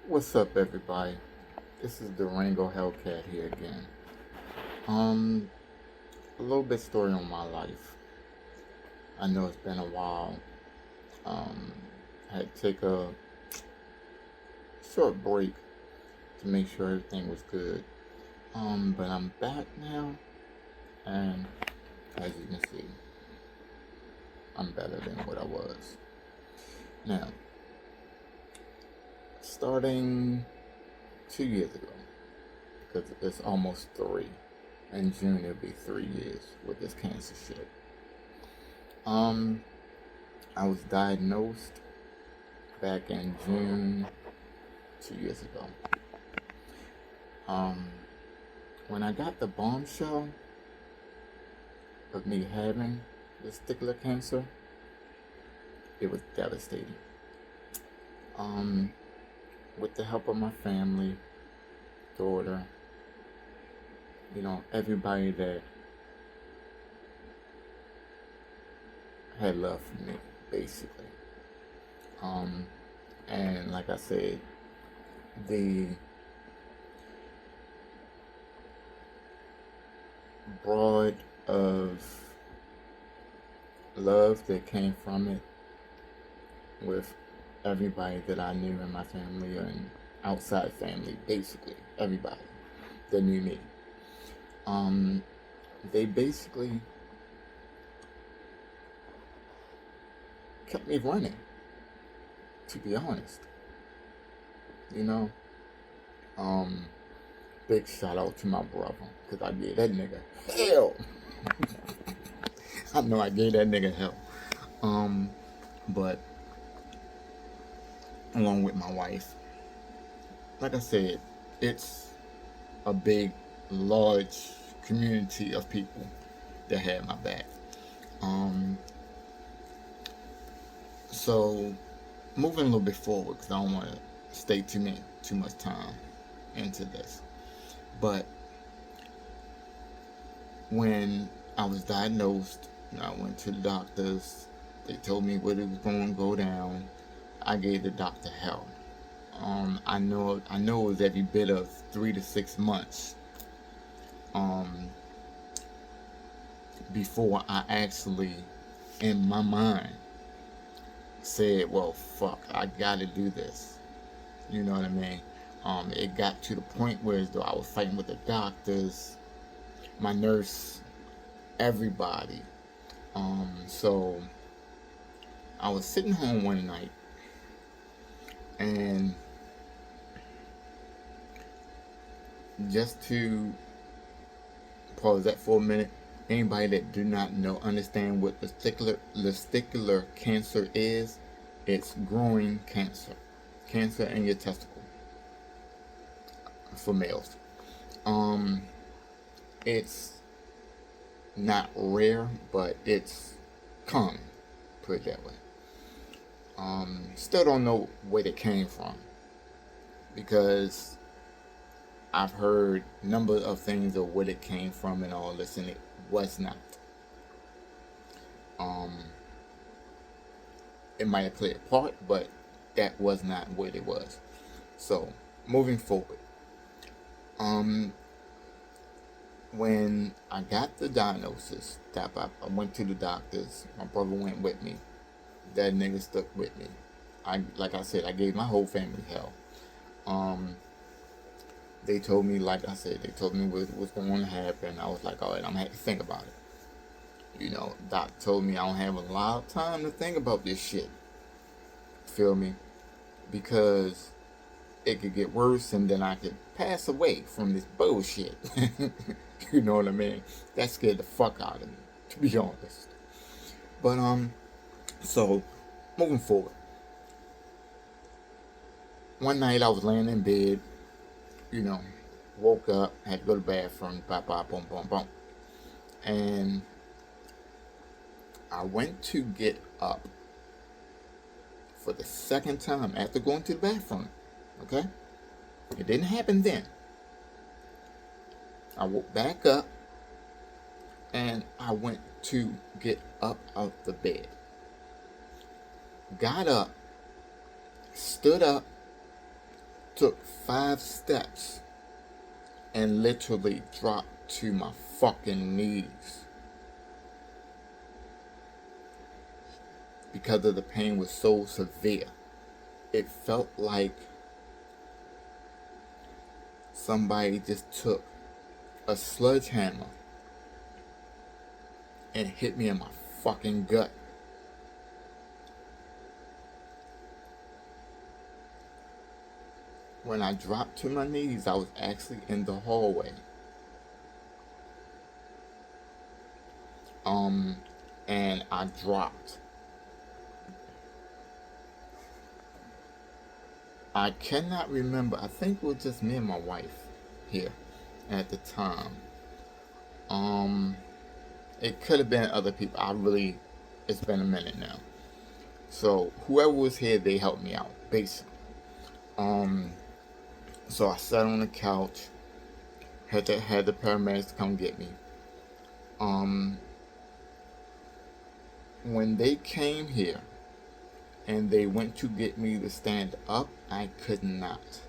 What's up, everybody? This is Durango Hellcat here again. Um, a little bit story on my life. I know it's been a while. Um, I had to take a short break to make sure everything was good. But I'm back now, and as you can see, I'm better than what I was. Now, starting 2 years ago, because it's almost three. In June, it'll be 3 years with this cancer shit. Um, I was diagnosed back in June 2 years ago. Um, when I got the bombshell of me having testicular cancer, it was devastating. Um, with the help of my family, daughter, everybody that had love for me, basically. Um, and like I said, the broad of love that came from it with everybody that I knew in my family and outside family, basically everybody that knew me. Um, they basically kept me running, to be honest. You know, um, big shout out to my brother because I gave that nigga hell. I know I gave that nigga hell. Um, but along with my wife, like I said, it's a big, large community of people that had my back. Um, so moving a little bit forward, because I don't want to stay too much time into this. But when I was diagnosed, I went to the doctors. They told me what it was going to go down. I gave the doctor hell. I know it was every bit of 3 to 6 months um, before I actually, in my mind, said, "Well, fuck, I gotta do this." You know what I mean? It got to the point where as though I was fighting with the doctors, my nurse, everybody. So I was sitting home one night and just to pause that for a minute, anybody that do not know, understand what testicular cancer is, it's growing cancer. Cancer in your testicle for males. Um, it's not rare, but it's common, put it that way. Still don't know where it came from because I've heard a number of things of where it came from and all this, and it was not. Um, it might have played a part, but that was not what it was. So, moving forward, um, when I got the diagnosis, that I went to the doctors. My brother went with me. That nigga stuck with me. Like I said, I gave my whole family hell. Um, they told me, like I said, they told me what was going to happen. I was like, all right, I'm gonna have to think about it. Doc told me I don't have a lot of time to think about this shit. Feel me? Because it could get worse and then I could pass away from this bullshit. You know what I mean? That scared the fuck out of me, to be honest. But so moving forward. One night I was laying in bed, you know, woke up, had to go to the bathroom, bop bop boom boom boom. And I went to get up for the second time after going to the bathroom. Okay? It didn't happen then. I woke back up and I went to get up out the bed. Got up, stood up, took 5 steps and literally dropped to my fucking knees because of the pain was so severe. It felt like somebody just took a sledgehammer and hit me in my fucking gut. When I dropped to my knees, I was actually in the hallway. And I dropped. I cannot remember. I think it was just me and my wife here at the time. It could have been other people. It's been a minute now. So whoever was here, they helped me out, basically. So I sat on the couch, had the paramedics come get me. When they came here and they went to get me to stand up, I could not.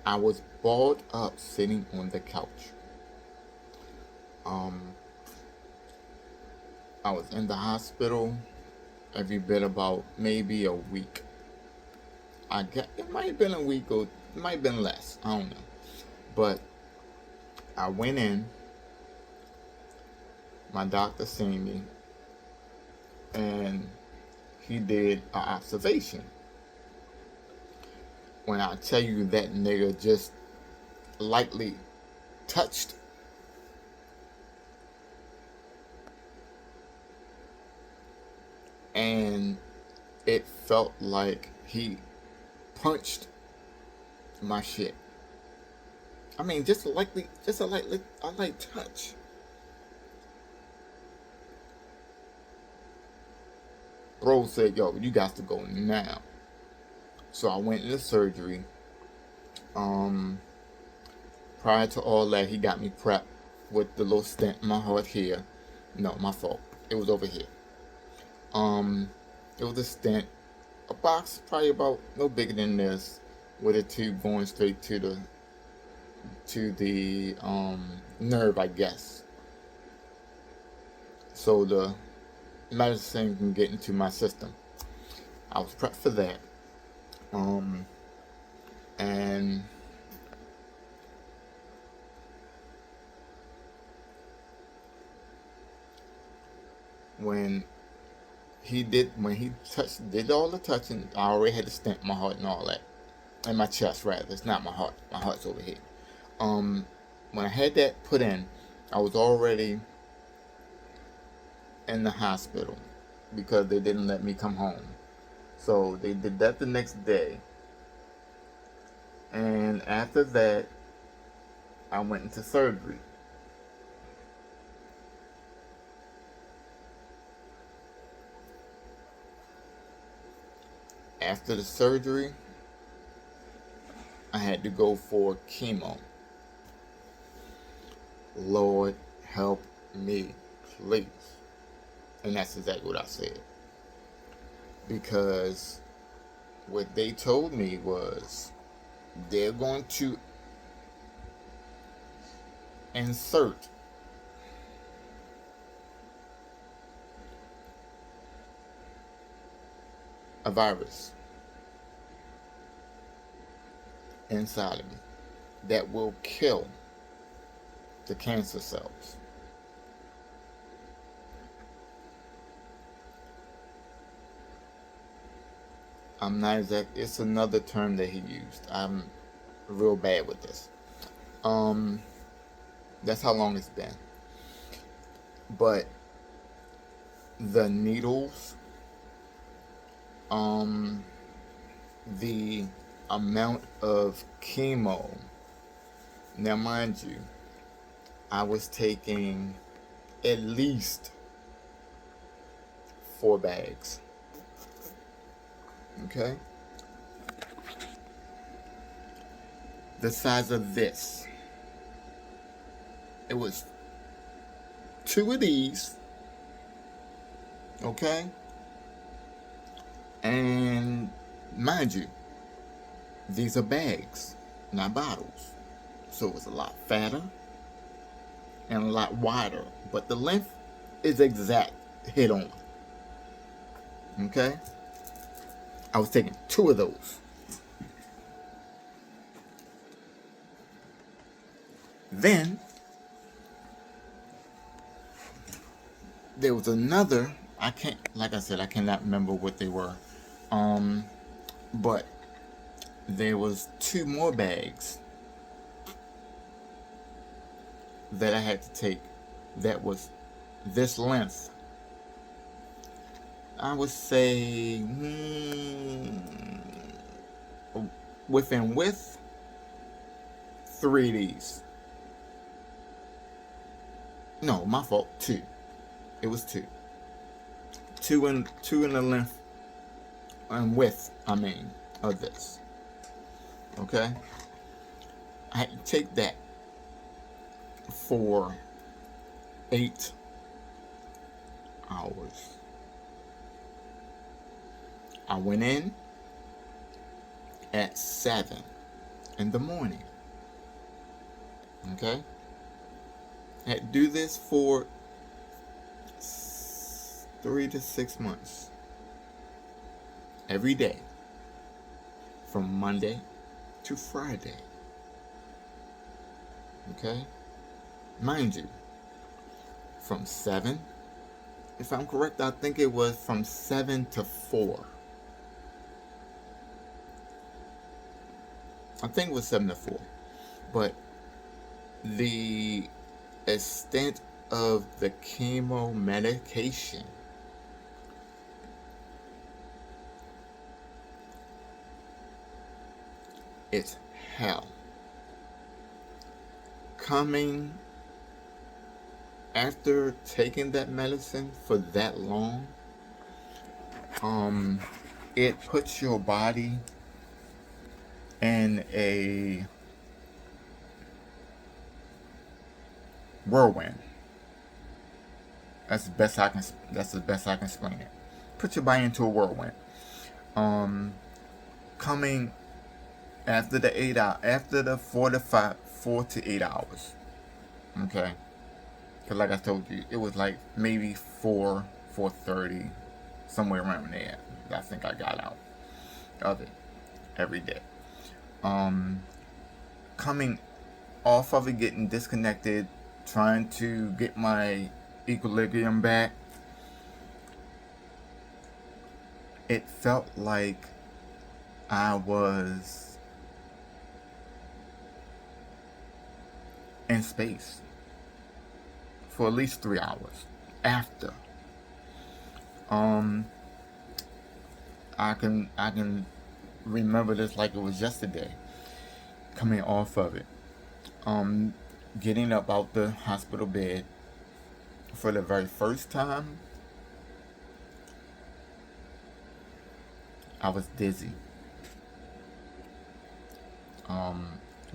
I was balled up sitting on the couch. I was in the hospital every bit about maybe a week. It might have been a week or it might have been less. I don't know. But I went in. My doctor seen me. And he did an observation. When I tell you that nigga just lightly touched and it felt like he punched my shit. I mean, just a light touch. Bro said, yo, you got to go now. So I went into surgery. Prior to all that, he got me prepped with the little stent in my heart here. No, my fault. It was over here. It was a stent, a box probably about no bigger than this, with a tube going straight to the nerve, I guess. So the medicine can get into my system. I was prepped for that. And when he did all the touching, I already had to stent my heart and all that. In my chest, rather. It's not my heart. My heart's over here. When I had that put in, I was already in the hospital because they didn't let me come home. So they did that the next day. And after that, I went into surgery. After the surgery, I had to go for chemo. Lord, help me, please. And that's exactly what I said. Because what they told me was they're going to insert a virus inside of me that will kill the cancer cells. I'm not exact. It's another term that he used. I'm real bad with this. That's how long it's been. But the needles, the amount of chemo. Now, mind you, I was taking at least 4 bags. Okay? The size of this. It was 2 of these. Okay? And mind you, These are bags, not bottles. So it's a lot fatter and a lot wider. But the length is exact, hit on. Okay? I was taking 2 of those. Then there was another, I can't, like I said, I cannot remember what they were. But there was 2 more bags that I had to take that was this length. I would say within width, 3 of these. No, my fault. 2. It was 2. 2 in the length and width. I mean, of this. Okay. I had to take that for 8 hours. I went in at 7 in the morning. Okay? I had to do this for 3 to 6 months. Every day. From Monday to Friday. Okay? Mind you, from 7, if I'm correct, I think it was from 7 to 4. I think it was 7 to 4. But the extent of the chemo medication it's hell. Coming after taking that medicine for that long, it puts your body in a whirlwind. That's the best I can explain it. Put your body into a whirlwind. Coming after the 8 hours, after the 4 to 8 hours. Okay. Because like I told you, it was like maybe 4:30, somewhere around there. I think I got out of it every day. Coming off of it, getting disconnected, trying to get my equilibrium back, it felt like I was in space for at least 3 hours after. I can remember this like it was yesterday. Coming off of it, getting up out the hospital bed for the very first time, I was dizzy.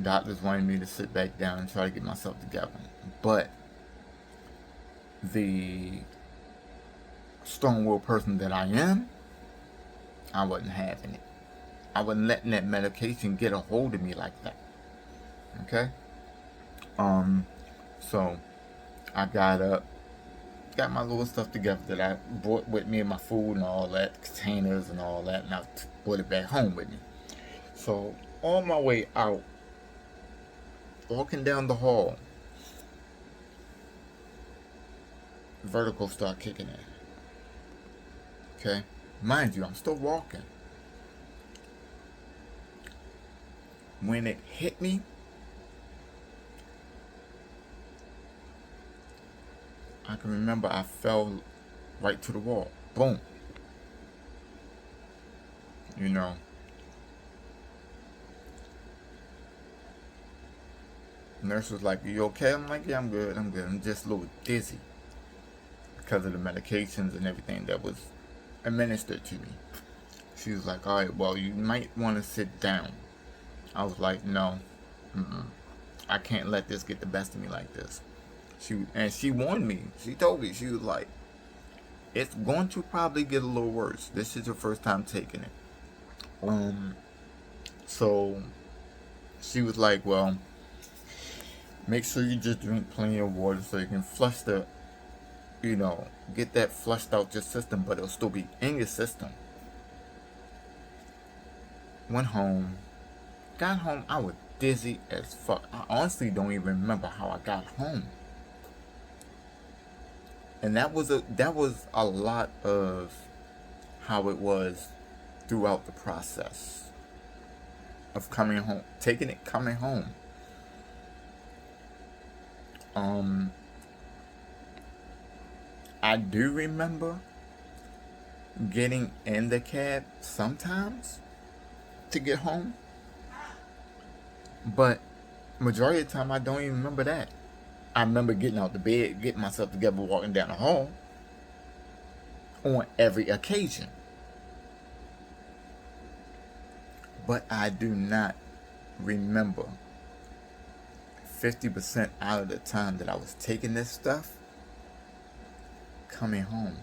Doctors wanted me to sit back down and try to get myself together, but the strong-willed person that I am, I wasn't having it. I wasn't letting that medication get a hold of me like that. Okay? So I got up, got my little stuff together that I brought with me, my food and all that, containers and all that, and I brought it back home with me. So on my way out, walking down the hall, vertigo start kicking in. Okay? Mind you, I'm still walking. When it hit me, I can remember I fell right to the wall. Boom. You know. Nurse was like, "Are you okay?" I'm like, "Yeah, I'm good. I'm just a little dizzy because of the medications and everything that was administered to me." She was like, "All right, well, you might want to sit down." I was like, "No, I can't let this get the best of me like this." She warned me. She told me, she was like, "It's going to probably get a little worse. This is your first time taking it. So she was like, well, make sure you just drink plenty of water so you can flush the, get that flushed out your system, but it'll still be in your system. Went home. Got home, I was dizzy as fuck. I honestly don't even remember how I got home. And that was a lot of how it was throughout the process of coming home, coming home. I do remember getting in the cab sometimes to get home, but majority of the time I don't even remember that. I remember getting out the bed, getting myself together, walking down the hall on every occasion. But I do not remember 50% out of the time that I was taking this stuff coming home.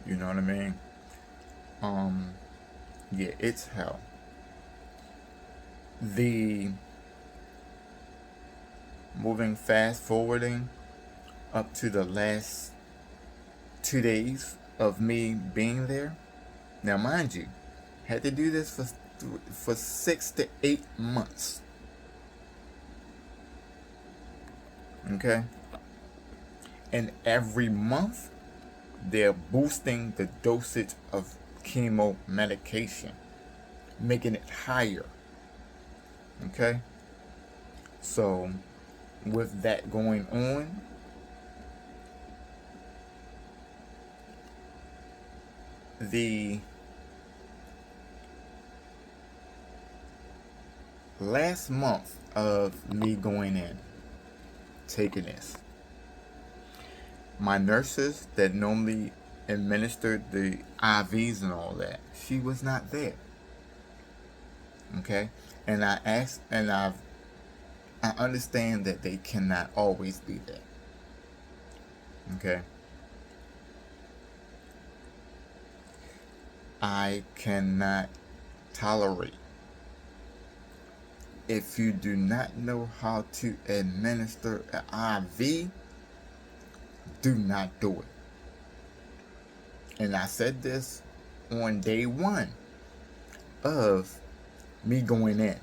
You know what I mean? Yeah, it's hell. The moving fast forwarding up to the last 2 days of me being there. Now, mind you, had to do this for 6 to 8 months. Okay? And every month, they're boosting the dosage of chemo medication, making it higher. Okay? So, with that going on, the last month of me going in, taking this, my nurses that normally administered the IVs and all that, she was not there. Okay? And I asked, and I understand that they cannot always be there. Okay? I cannot tolerate. If you do not know how to administer an IV, do not do it. And I said this on day one of me going in.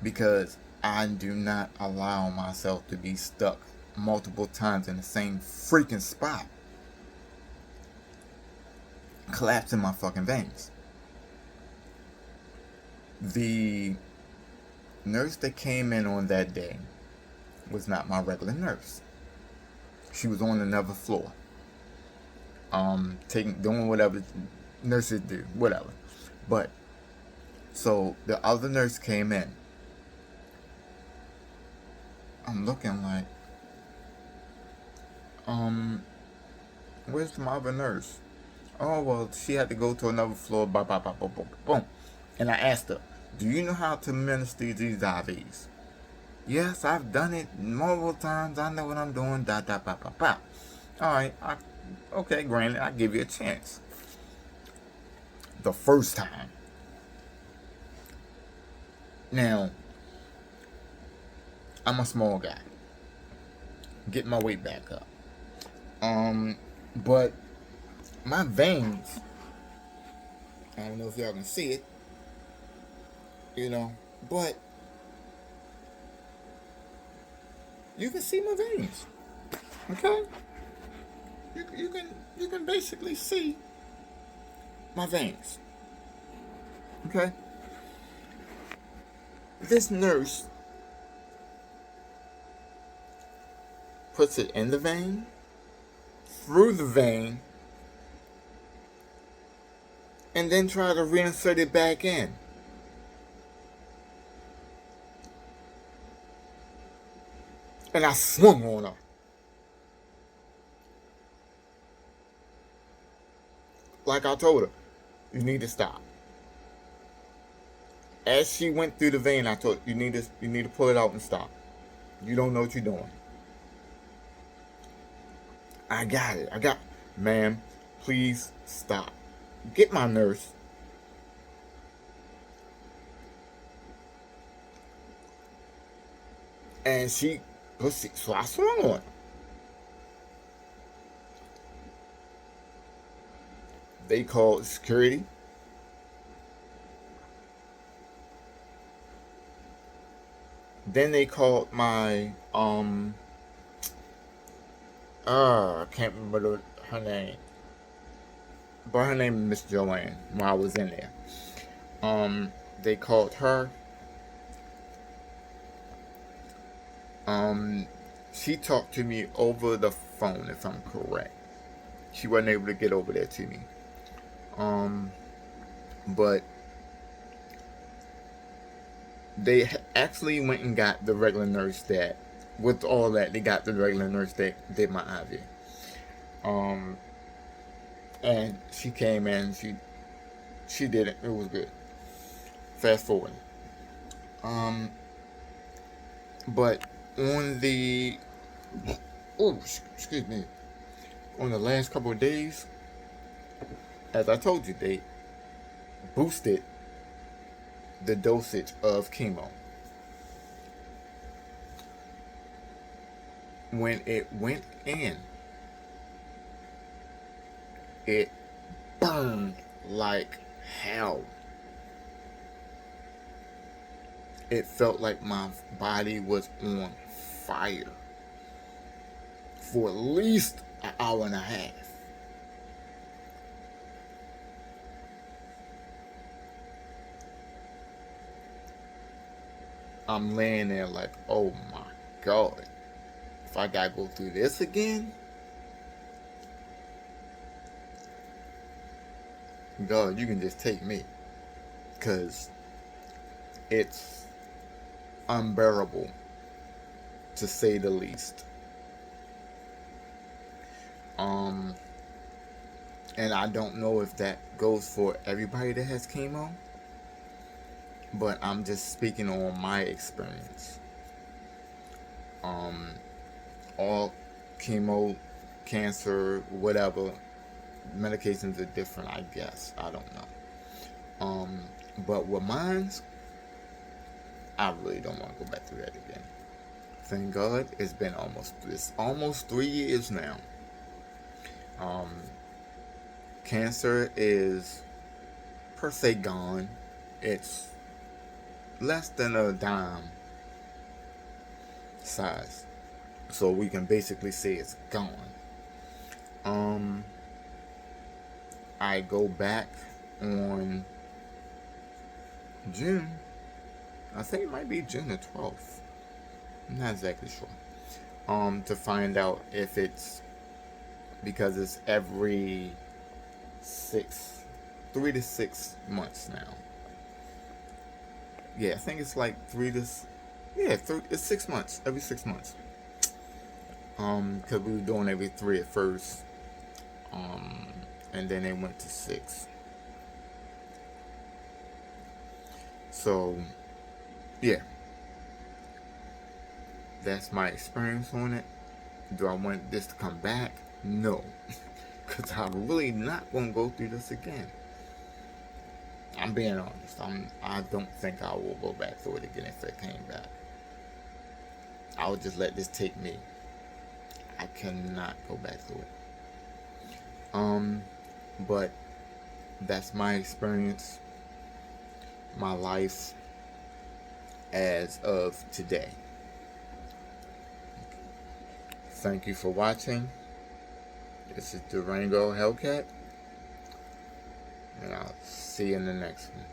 Because I do not allow myself to be stuck multiple times in the same freaking spot, collapsing my fucking veins. The nurse that came in on that day was not my regular nurse. She was on another floor, doing whatever nurses do, whatever. But so the other nurse came in. I'm looking like, where's my other nurse? Oh, well, she had to go to another floor, boom. And I asked her, do you know how to administer these IVs? Yes, I've done it multiple times. I know what I'm doing, Alright, okay, granted, I give you a chance. The first time. Now, I'm a small guy. Get my weight back up. But my veins, I don't know if y'all can see it, but you can see my veins. Okay? You can basically see my veins. Okay? This nurse puts it in the vein, through the vein, and then try to reinsert it back in. And I swung on her. Like I told her, you need to stop. As she went through the vein, I told her, you need to pull it out and stop. You don't know what you're doing. I got it. Ma'am, please stop. Get my nurse. And she pussy. So I swung on her. They called security. Then they called my I can't remember her name. But her name is Miss Joanne while I was in there. They called her. Um she talked to me over the phone if I'm correct. She wasn't able to get over there to me. Um but they actually went and got the regular nurse that, with all that, they got the regular nurse that did my IV. Um, and she came in, she did it. It was good. Fast forward. Um, but on the oh excuse me, on the last couple of days, as I told you, they boosted the dosage of chemo. When it went in, it burned like hell. It felt like my body was on fire for at least an hour and a half. I'm laying there like, oh my God, if I gotta go through this again, God, you can just take me. Because it's unbearable, to say the least. Um, and I don't know if that goes for everybody that has chemo, but I'm just speaking on my experience. Um, all chemo, cancer, whatever, medications are different, I guess. I don't know. But with mine's, I really don't want to go back through that again. Thank God, it's almost 3 years now. Um, Cancer is per se gone. It's less than a dime size, so we can basically say it's gone. Um, I go back on June. I think it might be June the 12th. I'm not exactly sure. To find out if it's because it's every 3 to 6 months now. Yeah, I think it's like it's 6 months, every 6 months. Because we were doing every 3 at first, and then they went to 6. So, yeah, that's my experience on it. Do I want this to come back? No, because I'm really not gonna go through this again. I'm being honest. I don't think I will go back through it again if it came back. I will just let this take me. I cannot go back through it. But that's my experience, my life as of today. Thank you for watching. This is Durango Hellcat, and I'll see you in the next one.